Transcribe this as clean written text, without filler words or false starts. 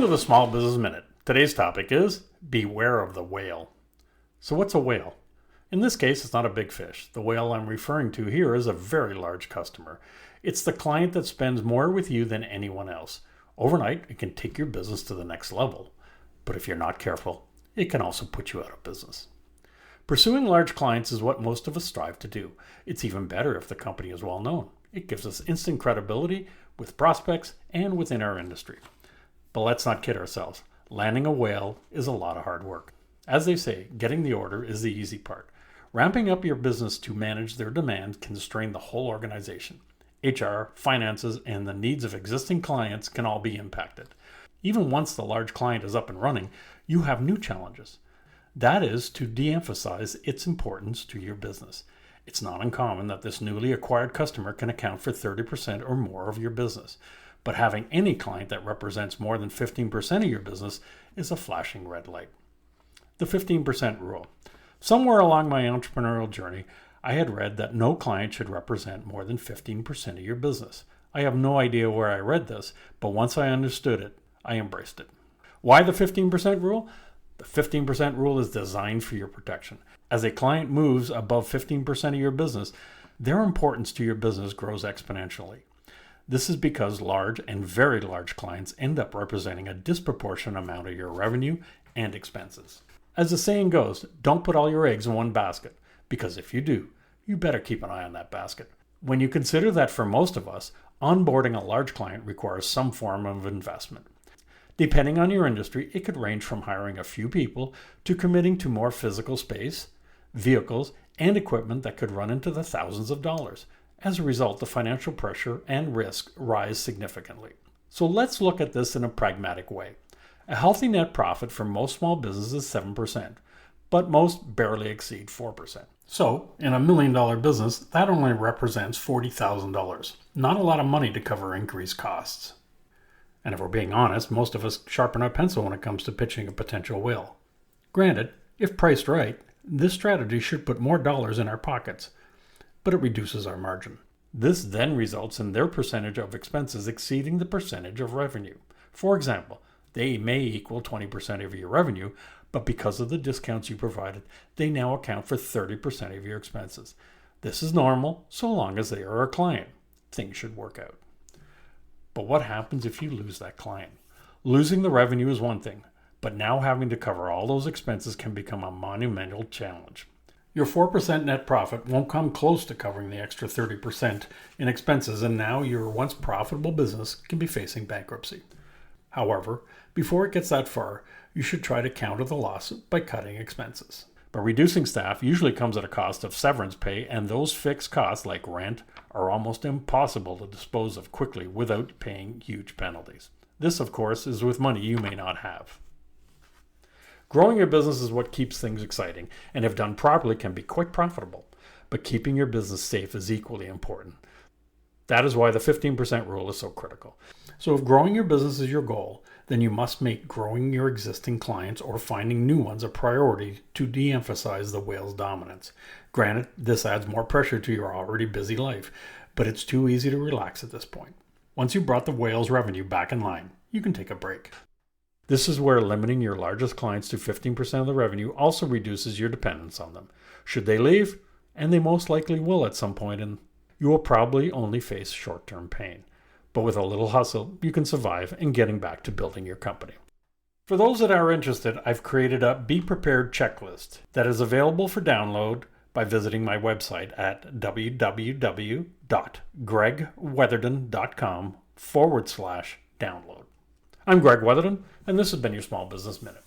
to the Small Business Minute. Today's topic is beware of the whale. So what's a whale? In this case, it's not a big fish. The whale I'm referring to here is a very large customer. It's the client that spends more with you than anyone else. Overnight, it can take your business to the next level. But if you're not careful, it can also put you out of business. Pursuing large clients is what most of us strive to do. It's even better if the company is well known. It gives us instant credibility with prospects and within our industry. But let's not kid ourselves. Landing a whale is a lot of hard work. As they say, getting the order is the easy part. Ramping up your business to manage their demands can strain the whole organization. HR, finances, and the needs of existing clients can all be impacted. Even once the large client is up and running, you have new challenges. That is to de-emphasize its importance to your business. It's not uncommon that this newly acquired customer can account for 30% or more of your business. But having any client that represents more than 15% of your business is a flashing red light. The 15% rule. Somewhere along my entrepreneurial journey, I had read that no client should represent more than 15% of your business. I have no idea where I read this, but once I understood it, I embraced it. Why the 15% rule? The 15% rule is designed for your protection. As a client moves above 15% of your business, their importance to your business grows exponentially. This is because large and very large clients end up representing a disproportionate amount of your revenue and expenses. As the saying goes, don't put all your eggs in one basket, because if you do, you better keep an eye on that basket. When you consider that for most of us, onboarding a large client requires some form of investment. Depending on your industry, it could range from hiring a few people to committing to more physical space, vehicles, and equipment that could run into the thousands of dollars. As a result, the financial pressure and risk rise significantly. So let's look at this in a pragmatic way. A healthy net profit for most small businesses is 7%, but most barely exceed 4%. So, in a $1 million business, that only represents $40,000. Not a lot of money to cover increased costs. And if we're being honest, most of us sharpen our pencil when it comes to pitching a potential whale. Granted, if priced right, this strategy should put more dollars in our pockets, but it reduces our margin. This then results in their percentage of expenses exceeding the percentage of revenue. For example, they may equal 20% of your revenue, but because of the discounts you provided, they now account for 30% of your expenses. This is normal so long as they are a client. Things should work out. But what happens if you lose that client? Losing the revenue is one thing, but now having to cover all those expenses can become a monumental challenge. Your 4% net profit won't come close to covering the extra 30% in expenses, and now your once profitable business can be facing bankruptcy. However, before it gets that far, you should try to counter the loss by cutting expenses. But reducing staff usually comes at a cost of severance pay, and those fixed costs like rent are almost impossible to dispose of quickly without paying huge penalties. This, of course, is with money you may not have. Growing your business is what keeps things exciting, and if done properly can be quite profitable. But keeping your business safe is equally important. That is why the 15% rule is so critical. So if growing your business is your goal, then you must make growing your existing clients or finding new ones a priority to de-emphasize the whale's dominance. Granted, this adds more pressure to your already busy life, but it's too easy to relax at this point. Once you've brought the whale's revenue back in line, you can take a break. This is where limiting your largest clients to 15% of the revenue also reduces your dependence on them. Should they leave, and they most likely will at some point, and you will probably only face short-term pain. But with a little hustle, you can survive in getting back to building your company. For those that are interested, I've created a Be Prepared checklist that is available for download by visiting my website at www.gregweatherden.com/download. I'm Greg Weatherden, and this has been your Small Business Minute.